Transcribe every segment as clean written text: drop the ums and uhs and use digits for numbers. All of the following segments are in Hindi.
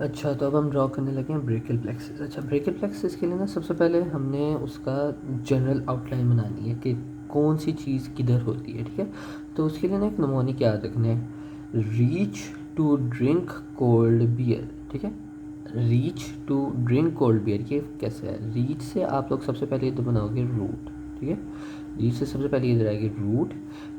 अच्छा, तो अब हम ड्रॉ करने लगे हैं ब्रेकियल प्लेक्सिस। अच्छा, ब्रेकियल प्लेक्सिस के लिए ना सबसे पहले हमने उसका जनरल आउटलाइन बनानी है कि कौन सी चीज़ किधर होती है, ठीक है। तो उसके लिए ना एक नमूनिक याद रखना है, reach to drink cold beer, ठीक है। Reach to drink cold beer, ये कैसे है? रीच से आप लोग सबसे पहले तो बनाओगे रूट, ठीक है। रीच से सबसे पहले इधर आएगी रूट,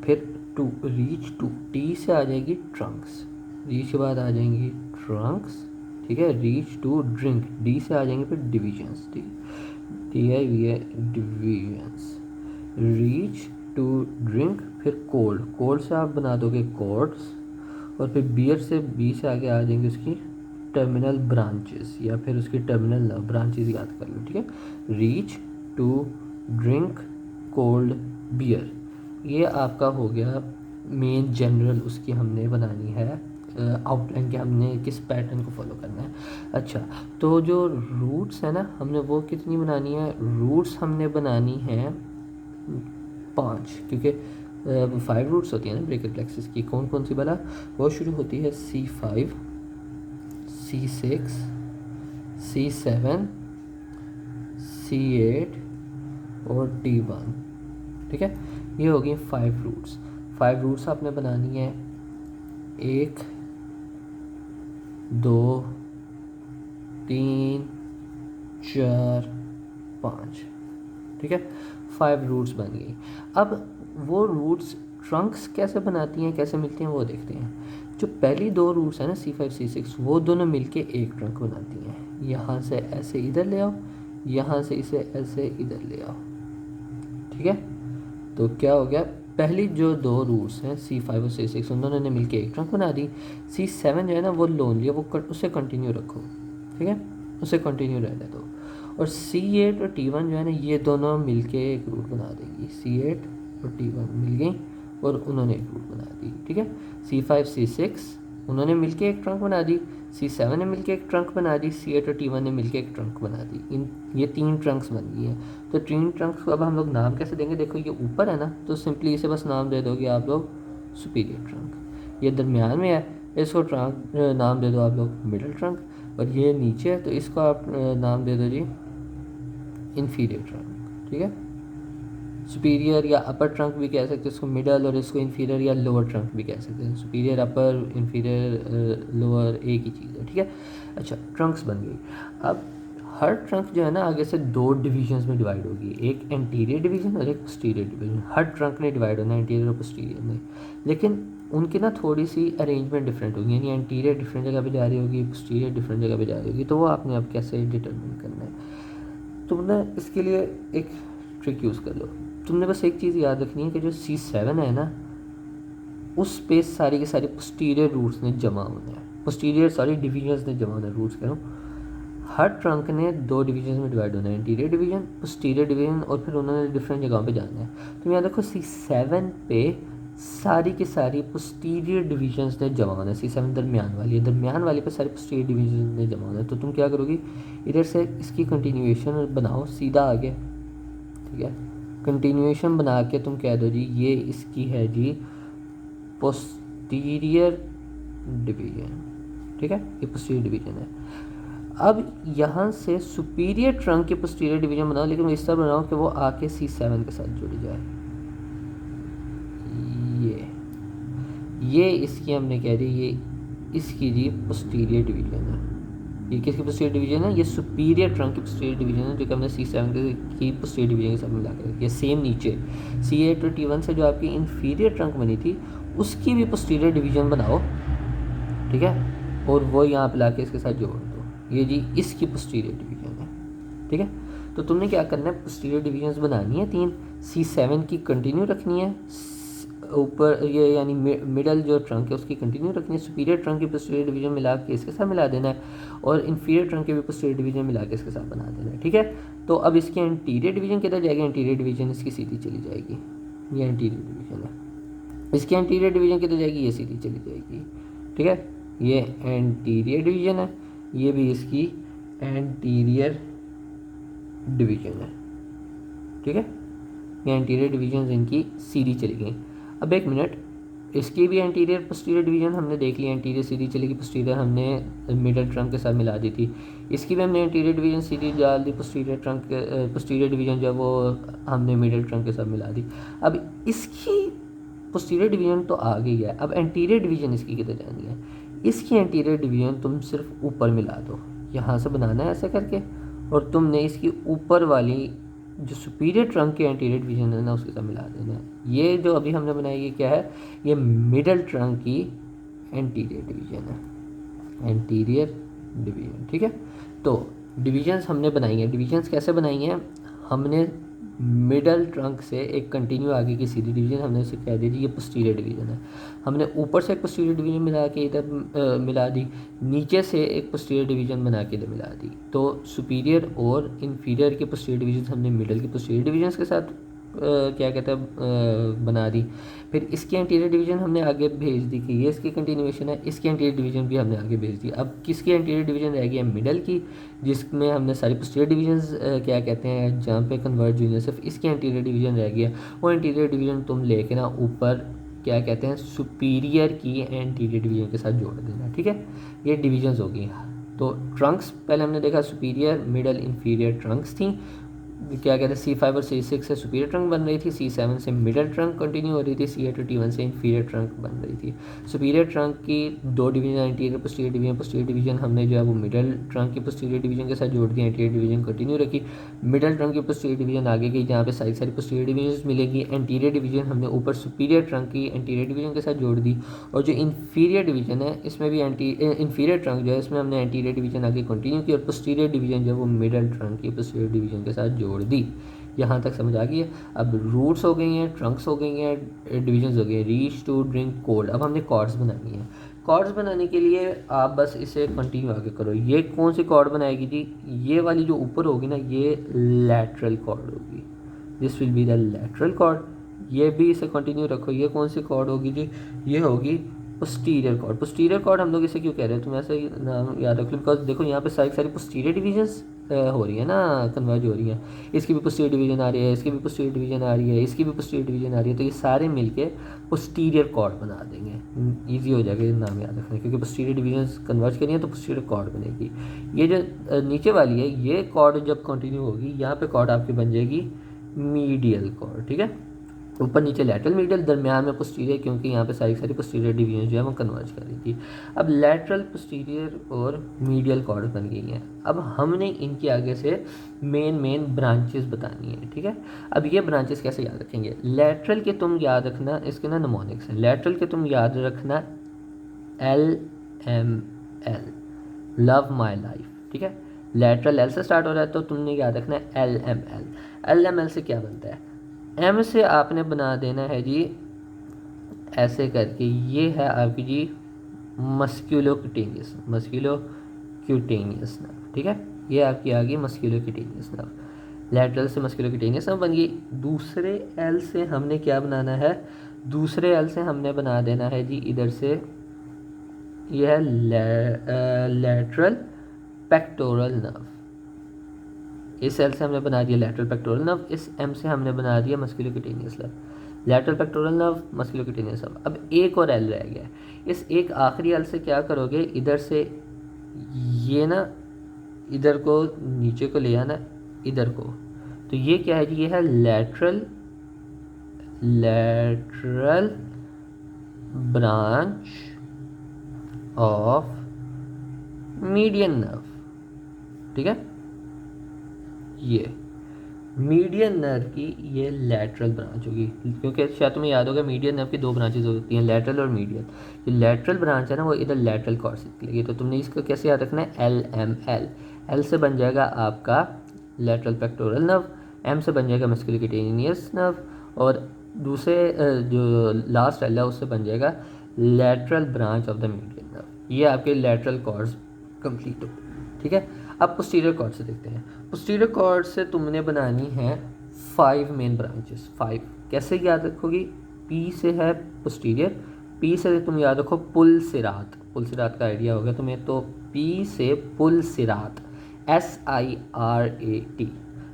फिर टू, रीच टू, टी से आ जाएगी ट्रंक्स, रीच के बाद आ जाएंगी ट्रंक्स, ठीक है। रीच टू ड्रिंक, डी से आ जाएंगे फिर डिविजन्स, ठीक है, T I V I, divisions. Reach to drink, फिर कोल्ड, कोल्ड से आप बना दोगे कॉर्ड्स, और फिर बियर से, बी से आगे आ जाएंगे उसकी टर्मिनल ब्रांचेस, या फिर उसकी टर्मिनल ब्रांचेस याद कर लो, ठीक है। Reach to drink cold beer, ये आपका हो गया मेन जनरल, उसकी हमने बनानी है आउटलाइन के, हमने किस पैटर्न को फॉलो करना है। अच्छा, तो जो रूट्स है ना, हमने वो कितनी बनानी है? रूट्स हमने बनानी है 5, क्योंकि 5 रूट्स होती है ना ब्रेकियल प्लेक्सिस की। कौन कौन सी बला? वो शुरू होती है C5, C6, C7, C8 और D1, ठीक है। ये हो गई 5 रूट्स। 5 रूट्स आपने बनानी है, 1, 2, 3, 4, 5, ठीक है। 5 रूट्स बन गई। अब वो रूट्स ट्रंक्स कैसे बनाती हैं, कैसे मिलती हैं, वो देखते हैं। जो पहली 2 रूट्स हैं ना C5 C6, वो दोनों मिलके एक ट्रंक बनाती हैं। यहाँ से ऐसे इधर ले आओ, यहाँ से इसे ऐसे इधर ले आओ, ठीक है। तो क्या हो गया, पहली जो 2 रूट्स हैं C5 और C6, उन दोनों ने मिलके एक ट्रंक बना दी। C7 जो है ना वो लोन लिया, वो उसे कंटिन्यू रखो, ठीक है, उसे कंटिन्यू रहने दो। और C8 और T1 जो है ना, ये दोनों मिलके एक रूट बना देगी। C8 और T1 मिल गई और उन्होंने एक रूट बना दी, ठीक है। C5 C6 उन्होंने मिलके एक ट्रंक बना दी, C7 ने मिलके एक ट्रंक बना दी, C8 और T1 ने मिलके एक ट्रंक बना दी। इन ये 3 ट्रंक्स बन गई हैं। तो 3 ट्रंक्स को अब हम लोग नाम कैसे देंगे? देखो, ये ऊपर है ना, तो सिंपली इसे बस नाम दे दोगे आप लोग सुपीरियर ट्रंक। ये दरमियान में है, इसको ट्रंक नाम दे दो आप लोग मिडिल ट्रंक। और ये नीचे है, तो इसको आप नाम दे दो जी इन्फीरियर ट्रंक, ठीक है। सुपीरियर या अपर ट्रंक भी कह सकते हैं इसको मिडल, और इसको इन्फीरियर या लोअर ट्रंक भी कह सकते हैं। सुपीरियर, अपर, इन्फीरियर, लोअर एक ही चीज़ है, ठीक है। अच्छा, ट्रंक्स बन गई। अब हर ट्रंक जो है ना आगे से 2 डिविजन्स में डिवाइड होगी, एक एंटीरियर डिवीजन और एक पोस्टीरियर डिवीजन। हर ट्रंक ने डिवाइड होना है एंटीरियर और पोस्टीरियर में, लेकिन उनकी ना थोड़ी सी अरेंजमेंट डिफरेंट होगी, यानी एंटीरियर डिफरेंट जगह पे जा रही होगी, पोस्टीरियर डिफरेंट जगह पे जा रही होगी। तो वो आपने अब कैसे डिटरमिन करना है? तुम ना इसके लिए एक ट्रिक यूज़ कर लो। तुमने बस एक चीज़ याद रखनी है कि जो C7 है ना, उस पे सारी के सारी पोस्टीरियर रूट्स ने जमा होना है, पोस्टीरियर सॉरी डिविजन्स ने जमा होना है, रूट्स कह रहा हूँ। हर ट्रंक ने 2 डिवीजन में डिवाइड होना है, इंटीरियर डिवीजन, पोस्टीरियर डिवीजन, और फिर उन्होंने डिफरेंट जगहों पे जाना है। तो याद रखो C7 पे सारी की सारी पोस्टीरियर डिवीजन्स ने जमा होना है। C7 दरमियान वाली है, दरमियान वाली पे सारे पोस्टीरियर डिवीजन ने जमा होना है। तो तुम क्या करोगी, इधर से इसकी कंटिन्यूएशन बनाओ सीधा आगे, ठीक है। कंटिन्यूएशन बना के तुम कह दो जी ये इसकी है जी पोस्टीरियर डिवीजन, ठीक है, ये पोस्टीरियर डिवीजन है। अब यहाँ से सुपीरियर ट्रंक के पोस्टीरियर डिवीजन बनाओ, लेकिन इस तरह बनाओ कि वो आके C7 के साथ जुड़ जाए। ये इसकी हमने कह दी, ये इसकी जी पोस्टीरियर डिवीजन है। ये किसकी पोस्टीरियर डिवीजन है? ये सुपीरियर ट्रंक की पोस्टीरियर डिवीजन है, जो कि हमने C7 की पोस्टीरियर डिवीजन के साथ मिला कर रखी है। सेम नीचे C8 और T1 से जो आपकी इन्फीरियर ट्रंक बनी थी, उसकी भी पोस्टीरियर डिवीजन बनाओ, ठीक है, और वो यहाँ पे ला के इसके साथ जोड़ दो। ये जी इसकी पोस्टीरियर डिवीजन है, ठीक है। तो तुमने क्या करना है, पोस्टीरियर डिवीजन्स बनानी है 3, C7 की कंटिन्यू रखनी है, ऊपर ये यानी मिडल जो ट्रंक है उसकी कंटिन्यू रखनी है, सुपीरियर ट्रंक की पोस्टीरियर डिवीजन मिला के इसके साथ मिला देना है, और इन्फीरियर ट्रंक की भी पोस्टीरियर डिवीजन मिला के इसके साथ बना देना है, ठीक है। तो अब इसकी एंटीरियर डिवीजन किधर जाएगी? एंटीरियर डिवीजन इसकी सीधी चली जाएगी, ये एंटीरियर डिवीजन है। इसकी एंटीरियर डिवीजन किधर जाएगी? ये सीधी चली जाएगी, ठीक है। ये एंटीरियर डिवीजन है, ये भी इसकी एंटीरियर डिवीजन है, ठीक है। ये एंटीरियर डिवीजन इनकी सीधी चली गई। अब एक मिनट, इसकी भी एंटीरियर पोस्टीरियर डिवीजन हमने देख लिया, एंटीरियर सीधी चलेगी, पोस्टीरियर हमने मिडल ट्रंक के साथ मिला दी थी। इसकी भी हमने एंटीरियर डिवीजन सीधी डाल दी, पोस्टीरियर ट्रंक पोस्टीरियर डिवीजन जो है वो हमने मिडल ट्रंक के साथ मिला दी। अब इसकी पोस्टीरियर डिवीजन तो आ गई है, अब एंटीरियर डिवीजन इसकी किधर जानी है? इसकी एंटीरियर डिवीजन तुम सिर्फ ऊपर मिला दो, यहाँ से बनाना है ऐसे करके, और तुमने इसकी ऊपर वाली जो सुपीरियर ट्रंक की एंटीरियर डिवीजन है ना उसके साथ मिला देना है। ये जो अभी हमने बनाई ये क्या है? ये मिडल ट्रंक की एंटीरियर डिवीजन है, एंटीरियर डिवीजन, ठीक है। तो डिवीजन्स हमने बनाई हैं। डिवीजन्स कैसे बनाई हैं? हमने मिडल ट्रंक से एक कंटिन्यू आगे की सीधी डिवीजन हमने उसे कह दी थी ये पोस्टीरियर डिवीजन है। हमने ऊपर से एक पोस्टीरियर डिवीजन मिला के इधर मिला दी, नीचे से एक पोस्टीरियर डिवीजन बना के इधर मिला दी। तो सुपीरियर और इन्फीरियर के पोस्टीरियर डिवीजन हमने मिडल के पोस्टीरियर डिवीजन के साथ क्या कहते हैं बना दी। फिर इसकी एंटीरियर डिवीजन हमने आगे भेज दी कि ये इसकी कंटिन्यूएशन है, इसकी एंटीरियर डिवीजन भी हमने आगे भेज दी। अब किसकी एंटीरियर डिवीजन रह गई है? मिडल की, जिसमें हमने सारी पोस्टीरियर डिवीजन्स क्या कहते हैं जहाँ पे कन्वर्ज हुई है, सिर्फ इसकी एंटीरियर डिवीजन रह गया। वो एंटीरियर डिवीजन तुम लेके ना ऊपर क्या कहते हैं सुपीरियर की एंटीरियर डिवीजन के साथ जोड़ देना, ठीक है। ये डिवीजन्स हो गई। तो ट्रंक्स पहले हमने देखा सुपीरियर मिडल इन्फीरियर ट्रंक्स थी, क्या कहते हैं C5 और C6 से सुपीरियर ट्रंक बन रही थी, C7 से मिडल ट्रंक कंटिन्यू हो रही थी, C8 और T1 से इन्फीरियर ट्रंक बन रही थी। सुपीरियर ट्रंक की दो division anterior posterior division, posterior division हमने जो है वो मिडल ट्रंक की पोस्टीरियर डिवीजन के साथ जोड़ दी, एंटीरियर डिवीजन कंटिन्यू रखी। मिडल ट्रंक की पोस्टीरियर डिवीजन आगे गई जहाँ पे सारी पोस्टीरियर डिवीजन मिलेगी। एंटीरियर डिवीजन हमने ऊपर सुपीरियर ट्रंक की एंटीरियर डिवीजन के साथ जोड़ दी, और जो इन्फीरियर डिवीजन है इसमें भी इन्फीरियर ट्रंक जो है इसमें हमने एंटीरियर डिवीजन आगे कंटिन्यू की, और पोस्टीरियर डिवीजन जो है वो मिडल ट्रंक की पोस्टीरियर डिवीजन के साथ जोड़ दी। यहाँ तक समझ आ गई है। अब रूट्स हो गई हैं, ट्रंक्स हो गई हैं, डिवीजन्स हो गए, रीच टू ड्रिंक कोड। अब हमने कॉर्ड्स बनानी है। कॉर्ड्स बनाने के लिए आप बस इसे कंटिन्यू आगे करो। ये कौन सी कॉर्ड बनाएगी जी? ये वाली जो ऊपर होगी ना ये लैटरल कॉर्ड होगी, this will be the lateral cord. ये भी इसे कंटिन्यू रखो। ये कौन सी कॉर्ड होगी जी? ये होगी पोस्टीरियर कॉर्ड। पोस्टीरियर कॉर्ड हम लोग इसे क्यों कह रहे हैं तुम ऐसे नाम याद रख लो, बिकॉज देखो यहाँ पे सारी पोस्टीरियर डिवीजन्स हो रही है ना, कन्वर्ज हो रही हैं। इसकी भी पोस्टीरियर डिवीजन आ रही है, इसकी भी पोस्टीरियर डिवीजन आ रही है, इसकी भी पोस्टीरियर डिवीजन आ रही है, तो ये सारे मिलके पोस्टीरियर कॉर्ड बना देंगे। ईजी हो जाएगा ये नाम याद रखना, क्योंकि पोस्टीरियर डिवीजन्स कन्वर्ज करिए तो पोस्टीरियर कॉर्ड बनेगी। ये जो नीचे वाली है ये कॉर्ड जब कंटिन्यू होगी यहाँ पे कॉर्ड आपकी बन जाएगी मीडियल कॉर्ड, ठीक है। ऊपर नीचे लैटरल मीडियल, दरमियान में पोस्टीरियर, क्योंकि यहाँ पे सारी पोस्टीरियर डिवीजन जो है वो कन्वर्ज कर रही थी। अब लैटरल पोस्टीरियर और मीडियल कॉर्ड बन गई हैं। अब हमने इनके आगे से मेन ब्रांचेस बतानी है, ठीक है। अब ये ब्रांचेस कैसे याद रखेंगे? लैटरल के तुम याद रखना, इसके ना निमोनिक्स हैं। लैटरल के तुम याद रखना LML, लव माई लाइफ, ठीक है। लैटरल L से स्टार्ट हो रहा है तो तुमने याद रखना है LML। LML से क्या बनता है? M से आपने बना देना है जी ऐसे करके, ये है आपकी जी मस्क्यूलोक्यूटेनियस नर्व, ठीक है। ये आपकी आ गई मस्क्यूलोक्यूटेनियस नर्व। लैटरल से मस्क्यूलोक्यूटेनियस नर्व बन गई। दूसरे L से हमने क्या बनाना है? दूसरे L से हमने बना देना है जी इधर से, यह है लैटरल पेक्टोरल नर्व। इस L से हमने बना दिया लैटरल पेक्टोरल नर्व, इस M से हमने बना दिया musculocutaneous nerve. Lateral pectoral nerve, musculocutaneous nerve. अब एक और L रह गया। इस एक आखिरी L से क्या करोगे? इधर से ये ना इधर को नीचे को ले आना इधर को, तो ये क्या है जी? ये है lateral branch of median nerve, ठीक है। ये मीडियन नर्व की ये लैटरल ब्रांच होगी, क्योंकि शायद तुम्हें याद होगा मीडियन नर्व की दो ब्रांचेस होती हैं, लैटरल और मीडियन। जो लैटरल ब्रांच है ना वो इधर लैटरल कॉर्ड से निकलेगी, तो तुमने इसको कैसे याद रखना है? LML। L से बन जाएगा आपका लैटरल पेक्टोरल नर्व, M से बन जाएगा मस्क्यूलोक्यूटेनियस नर्व, और दूसरे जो लास्ट L है उससे बन जाएगा lateral branch of the median nerve. ये आपके लैटरल कॉर्ड्स कंप्लीट हो, ठीक है। अब पोस्टीरियर कॉर्ड से देखते हैं। पोस्टीरियर कॉर्ड से तुमने बनानी है 5 मेन ब्रांचेस। 5 कैसे याद रखोगी? P से है पोस्टीरियर, P से तुम याद रखो पुल सिरात। पुल सिरात का आइडिया हो गया तुम्हें, तो P से पुल सिरात, SIRAT।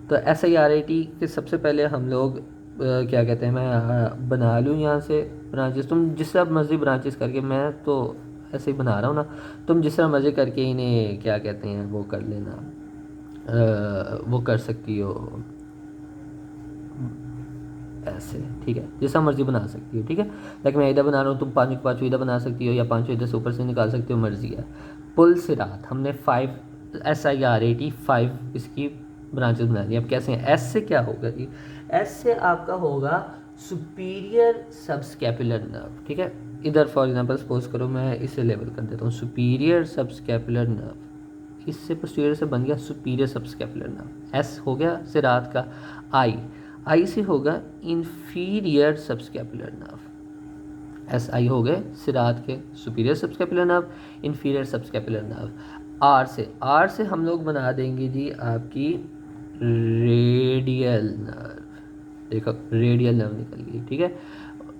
तो SIRAT के सबसे पहले हम लोग क्या कहते हैं, मैं बना लूँ यहाँ से ब्रांचेस, तुम जिस तरह मर्जी ब्रांचेस करके, मैं तो ऐसे ही बना रहा हूँ ना, तुम जिस तरह मर्जी करके इन्हें क्या कहते हैं वो कर लेना, वो कर सकती हो ऐसे, ठीक है, जैसा मर्जी बना सकती हो, ठीक है। लाइक मैं इधर बना रहा हूँ, तुम पाँचों के पाँचों इधर बना सकती हो, या पाँचों इधर से ऊपर से निकाल सकते हो, मर्जी है। पुल सिरात हमने 5 SIRAT 5 इसकी ब्रांचेस बना दी। अब कैसे हैं, एस से क्या होगा जी, एस से आपका होगा सुपीरियर सबस्कैपुलर नर्व, ठीक है। इधर फॉर एग्जांपल सपोज करो मैं इसे लेबल कर देता हूँ सुपीरियर सबस्कैपुलर नर्व, इससे पोस्टीरियर से बन गया सुपीरियर सबस्कैपुलर नर्व। एस हो गया सिरात का। आई से होगा इंफीरियर सबस्कैपुलर नर्व। SI हो गए सिरात के superior subscapular nerve, inferior subscapular nerve. R से हम लोग बना देंगे जी आपकी रेडियल नर्व, देखो रेडियल नर्व निकल गई, ठीक है।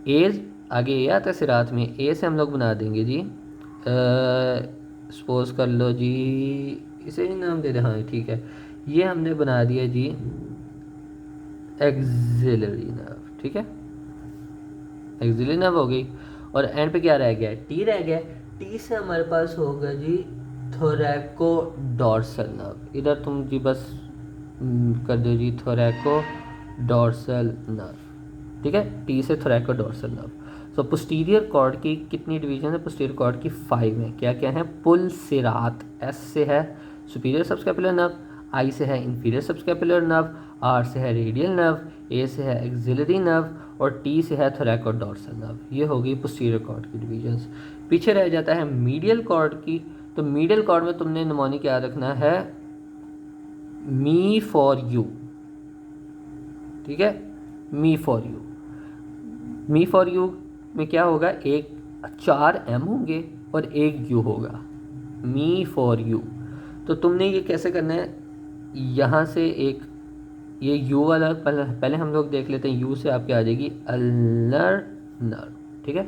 ए आगे ए आता है सिरात में, ए से हम लोग बना देंगे जी, सपोज कर लो जी, इसे ही नाम दे दे, हाँ ठीक है, ये हमने बना दिया जी एक्सिलरी नर्व, ठीक है, एक्सिलरी नर्व हो गई। और एंड पे क्या रह गया, टी रह गया। टी से हमारे पास होगा जी थोरैको डॉर्सल नर्व, इधर तुम जी बस कर दो जी थोरैको डॉर्सल नर्व, ठीक है। टी से थोरैको डॉर्सल नर्व। सो पोस्टीरियर कॉर्ड की कितनी डिवीजन है, पोस्टीरियर कॉर्ड की 5 है। क्या क्या है, पुल सिरात, एस से है सुपीरियर सबस्कैपुलर नर्व, आई से है इंफीरियर सबस्कैपुलर नर्व, आर से है रेडियल नर्व, ए से है एक्सिलरी नर्व, और टी से है थोरैको डॉर्सल नर्व। ये होगी पोस्टीरियर कॉर्ड की डिवीजन्स। पीछे रह जाता है मीडियल कॉर्ड की। तो मीडियल कॉर्ड में तुमने निमोनिक याद रखना है मी फॉर यू, ठीक है, me for you. Me for you में क्या होगा, एक 4 M होंगे और एक यू होगा, मी फॉर यू। तो तुमने ये कैसे करना है, यहाँ से एक ये यू वाला पहले हम लोग देख लेते हैं। यू से आपके आ जाएगी अल्नर नर्व, ठीक है,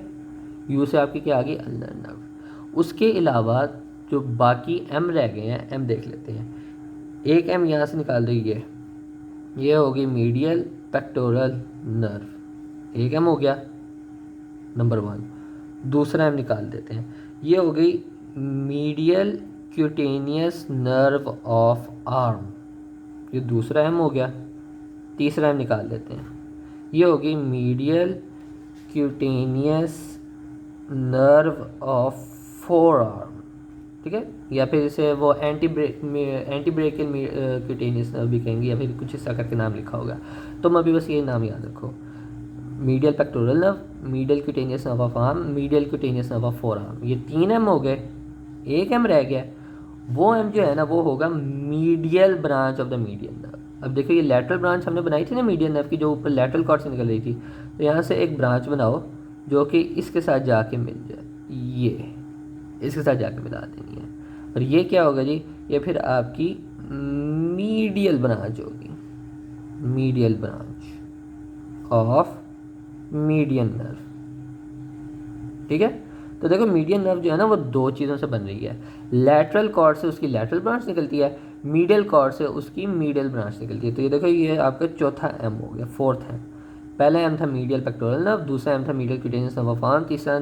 यू से आपकी क्या आ गई, अल्नर नर्व। उसके अलावा जो बाकी एम रह गए हैं, एम देख लेते हैं। एक एम यहाँ से निकाल देंगे, ये होगी मीडियल पेक्टोरल नर्व, एक एम हो गया नंबर 1। दूसरा एम निकाल देते हैं, ये हो गई medial cutaneous nerve of arm, ये दूसरा एम हो गया। तीसरा एम निकाल देते हैं, ये होगी medial cutaneous nerve of four arm, ठीक है, या फिर इसे वो एंटी ब्रेकियल क्यूटेनियस नर्व भी कहेंगे, या फिर कुछ हिस्सा करके नाम लिखा होगा। तुम अभी बस ये नाम याद रखो, medial pectoral nerve, medial cutaneous nerve of arm, medial cutaneous nerve of four arm. ये 3 एम हो गए, एक एम रह गया। वो एम जो है ना वो होगा medial branch of the median nerve. अब देखो ये लैटरल ब्रांच हमने बनाई थी ना मीडियन नर्व की, जो ऊपर लैटरल कॉर्ड से निकल रही थी। तो यहाँ से एक ब्रांच बनाओ जो कि इसके साथ जाके मिल जाए, ये इसके साथ जाके मिला देनी है। और ये क्या होगा जी, ये फिर आपकी मीडियल ब्रांच होगी, medial branch of median nerve, ठीक है। तो देखो मीडियन नर्व जो है ना वो 2 चीज़ों से बन रही है, लैटरल कॉर्ड से उसकी लैटरल ब्रांच निकलती है, मीडियल कॉर्ड से उसकी मीडियल ब्रांच निकलती है। तो ये देखो ये आपका चौथा एम हो गया, फोर्थ है। पहला एम था मीडियल पेक्टोरल नर्व, दूसरा एम था medial cutaneous nerve of arm, तीसरा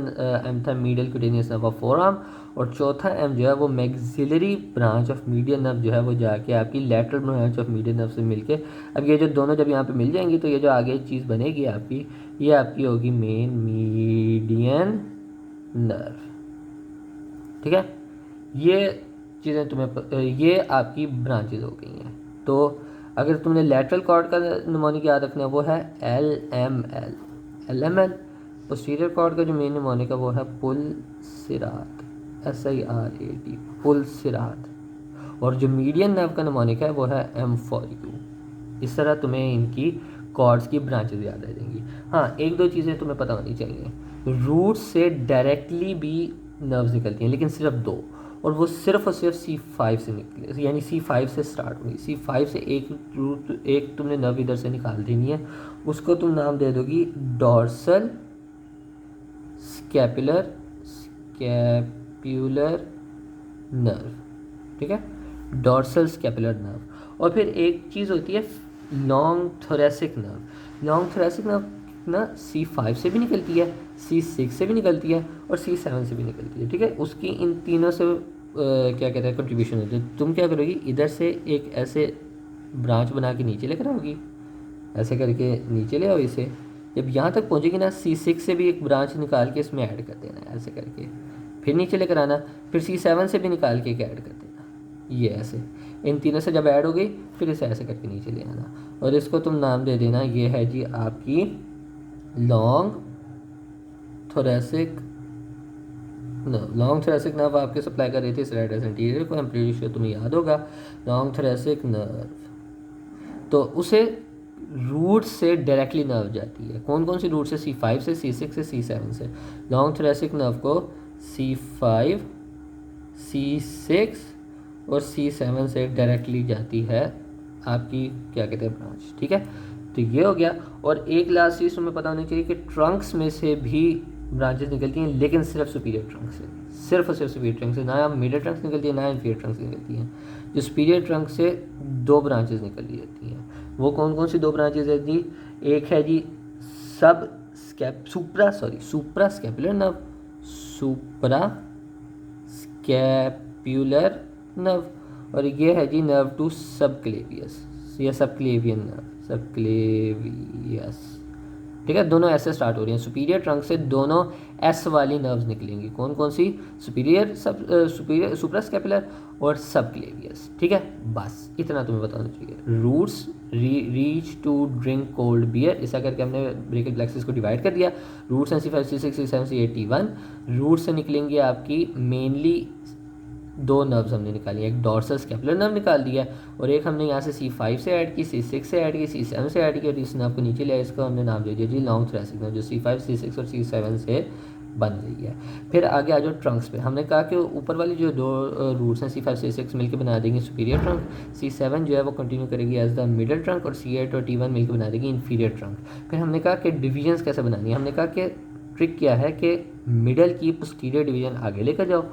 एम था medial cutaneous nerve of four arm, और चौथा एम जो है वो maxillary branch of median nerve जो है वो जाके आपकी lateral branch of median nerve से मिलके, अब ये जो दोनों जब यहाँ पे मिल जाएंगी तो ये जो आगे चीज़ बनेगी आपकी, ये आपकी होगी मेन मीडियन नर्व, ठीक है। ये चीज़ें तुम्हें ये आपकी ब्रांचेज हो गई हैं। तो अगर तुमने लैटरल कॉर्ड का निमोनिक याद रखना है वो है LML। पोस्टीरियर कॉर्ड का जो मेन निमोनिक है वो है पुल सिरात, SIRAT, पुल सिरात। और जो मीडियन नर्व का निमोनिक है वो है M for U। इस तरह तुम्हें इनकी कॉर्ड्स की ब्रांचेज याद रह जाएंगी। हाँ, 1-2 चीज़ें तुम्हें पता होनी चाहिए, रूट से डायरेक्टली भी नर्व्स निकलती हैं, लेकिन सिर्फ 2, और वो सिर्फ और सिर्फ C5 से निकली, यानी C5 से स्टार्ट हुई। C5 से एक रूट, एक तुमने नर्व इधर से निकाल देनी है, उसको तुम नाम दे दोगी डॉर्सल स्कैपुलर नर्व, ठीक है, डॉर्सल स्कैपुलर नर्व। और फिर एक चीज़ होती है long thoracic nerve. Long thoracic nerve ना C5 से भी निकलती है, C6 से भी निकलती है और C7 से भी निकलती है, ठीक है। उसकी इन तीनों से क्या कहते हैं कंट्रीब्यूशन होती है। तुम क्या करोगी, इधर से एक ऐसे ब्रांच बना के नीचे लेकर आओगी, ऐसे करके नीचे ले आओ इसे। जब यहाँ तक पहुँचेगी ना, C6 से भी एक ब्रांच निकाल के इसमें ऐड कर देना, ऐसे करके फिर नीचे लेकर आना, फिर C7 से भी निकाल के एक ऐड कर देना, ये ऐसे। इन तीनों से जब ऐड हो गई फिर इसे ऐसे करके नीचे ले आना और इसको तुम नाम दे देना, ये है जी आपकी long thoracic nerve. Long thoracic nerve आपके सप्लाई कर रही थी स्लाइडस एंटीरियर को, एम्प्लीट्यूड श्योर तुम्हें याद होगा, लॉन्ग थोरेसिक नर्व। तो उसे रूट से डायरेक्टली नर्व जाती है। कौन कौन सी रूट से, C5 से, C6 से, C7 से। लॉन्ग थोरेसिक नर्व को C5, C6 और C7 से डायरेक्टली जाती है आपकी क्या कहते हैं ब्रांच, ठीक है। तो ये हो गया। और एक लास्ट चीज़ तुम्हें पता होनी चाहिए कि ट्रंक्स में से भी ब्रांचेस निकलती हैं, लेकिन सिर्फ सुपीरियर ट्रंक से, सिर्फ और सिर्फ सुपीरियर ट्रंक से। ना मिडिल ट्रंक निकलती है, ना इंफीरियर ट्रंक निकलती हैं। जो सुपीरियर ट्रंक से 2 ब्रांचेस निकल जाती हैं, वो कौन कौन सी 2 ब्रांचेस है जी। एक है जी सुप्रा स्कैपुलर नर्व, सुप्रा स्कैपुलर नर्व, और ये है जी नर्व टू सबक्लेवियस या सबक्लेवियन नर्व, सबक्लेवियस, ठीक है। दोनों ऐसे स्टार्ट हो रही हैं, सुपीरियर ट्रंक से दोनों एस वाली नर्व्स निकलेंगी। कौन कौन सी, सुपीरियर सुप्रास्कैपुलर और सबक्लेवियस, ठीक है। बस इतना तुम्हें बताना चाहिए। Roots reach to drink cold beer, ऐसा करके हमने ब्रेकियल प्लेक्सिस को डिवाइड कर दिया। रूट्स हैं C5, C6, C7, C8, T1। Root से निकलेंगी आपकी मेनली 2 नर्व्स हमने निकाली, एक डॉर्सल स्कैपुलर नर्व निकाल दिया और एक हमने यहाँ से C5 से ऐड की, C6 से ऐड की, C7 से ऐड की और इस नर्व को नीचे लिया, इसको हमने नाम दे दिया जी लॉन्ग थोरेसिक नर्व, जो C5, C6 और C7 से बन रही है। फिर आगे आ जाओ ट्रंक्स पे। हमने कहा कि ऊपर वाली जो 2 रूट्स हैं C5, C6 मिलकर बना देंगे सुपीरियर ट्रंक, C7 जो है वो कंटिन्यू करेगी एज द मिडल ट्रंक और C8 और T1 मिलकर बना देगी इंफीरियर ट्रंक। फिर हमने कहा कि डिविजन्स कैसे बनानी है। हमने कहा कि ट्रिक क्या है कि मिडल की पोस्टीरियर डिवीजन आगे लेकर जाओ,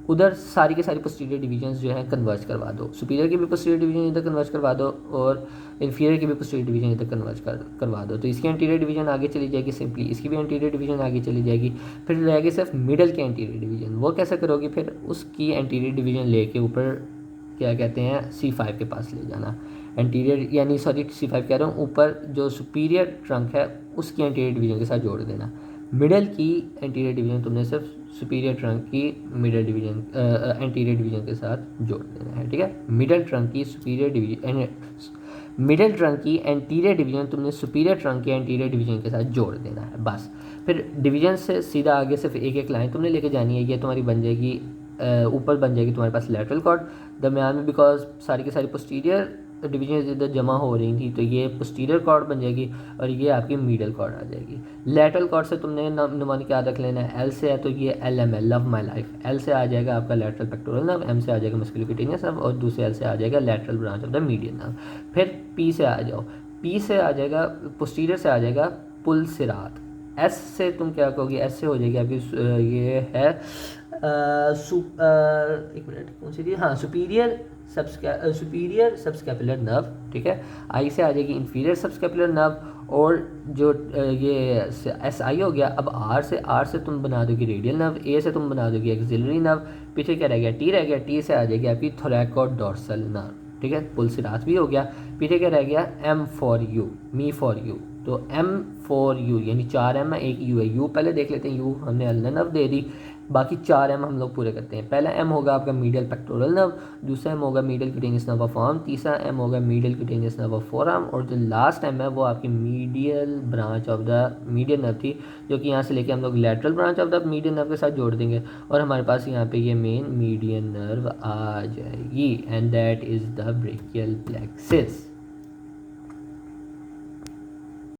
उधर सारी के सारी पोस्टीरियर डिवीजन्स जो हैं कन्वर्ज करवा दो, सुपीरियर की भी पोस्टीरियर डिवीजन इधर कन्वर्ज करवा दो और इन्फीरियर की भी पोस्टीरियर डिवीजन इधर कन्वर्ज करवा दो। तो इसकी एंटीरियर डिवीजन आगे चली जाएगी सिंपली, इसकी भी एंटीरियर डिवीजन आगे चली जाएगी। फिर रहेगी सिर्फ मिडल की एंटीरियर डिवीजन, वो कैसे करोगी, फिर उसकी एंटीरियर डिवीजन लेके ऊपर क्या कहते हैं C5 के पास ले जाना, एंटीरियर यानी सॉरी C5 कह रहा हूँ, ऊपर जो सुपीरियर ट्रंक है उसकी एंटीरियर डिवीजन के साथ जोड़ देना। मिडल की एंटीरियर डिवीजन तुमने सिर्फ सुपीरियर ट्रंक की मिडल डिवीजन एंटीरियर डिवीजन के साथ जोड़ देना है, ठीक है। मिडल ट्रंक की सुपीरियर डिवीजन, मिडल ट्रंक की एंटीरियर डिवीजन तुमने सुपीरियर ट्रंक के एंटीरियर डिवीजन के साथ जोड़ देना है, बस। फिर डिवीजन से सीधा आगे सिर्फ एक एक लाइन तुमने लेके जानी है, ये तुम्हारी बन जाएगी ऊपर बन जाएगी तुम्हारे पास लैटरल कॉर्ड, दरम्यान में बिकॉज सारी की सारी पोस्टीरियर डिवीजन इधर जमा हो रही थी तो ये पोस्टीरियर कॉर्ड बन जाएगी और ये आपकी मिडल कॉर्ड आ जाएगी। लैटरल कॉर्ड से तुमने नुमानिक याद रख लेना है, L से है तो ये LML love my life, L से आ जाएगा आपका लैटरल पेक्टोरल नर्व, M से आ जाएगा मस्कुलोक्यूटेनियस नर्व और दूसरे L से आ जाएगा lateral branch of the median nerve. फिर P से आ जाओ, P से आ जाएगा पोस्टीरियर से आ जाएगा पुलसिरात, S से तुम क्या कहोगे, S से हो जाएगी आपकी ये है एक मिनट कौन सी थी, हाँ सुपीरियर सबस्कैपुलर नर्व, ठीक है। आई से आ जाएगी इंफीरियर सबस्कैपुलर नर्व और जो ये SI हो गया। अब आर से तुम बना दोगे रेडियल नर्व, ए से तुम बना दोगे एक्सिलरी नर्व, पीछे क्या रह गया, टी रह गया, टी से आ जाएगी आपकी थोरैकोडोर्सल नर्व, ठीक है। पुलसिरात भी हो गया, पीछे क्या रह गया, M for you, me for you, तो M फॉर यू यानी 4 M है, एक U है, U पहले देख लेते हैं, U हमने अल्नर नर्व दे दी, बाकी 4 M हम लोग पूरे करते हैं। पहला M होगा आपका मीडियल पेक्टोरल नर्व, दूसरा M होगा medial cutaneous nerve of arm, तीसरा M होगा medial cutaneous nerve of four arm और जो लास्ट M है वो आपकी medial branch of the median nerve थी, जो कि यहाँ से लेके हम लोग lateral branch of the median nerve के साथ जोड़ देंगे और हमारे पास यहाँ पे ये मेन मीडियन नर्व आ जाएगी and that is the brachial plexus.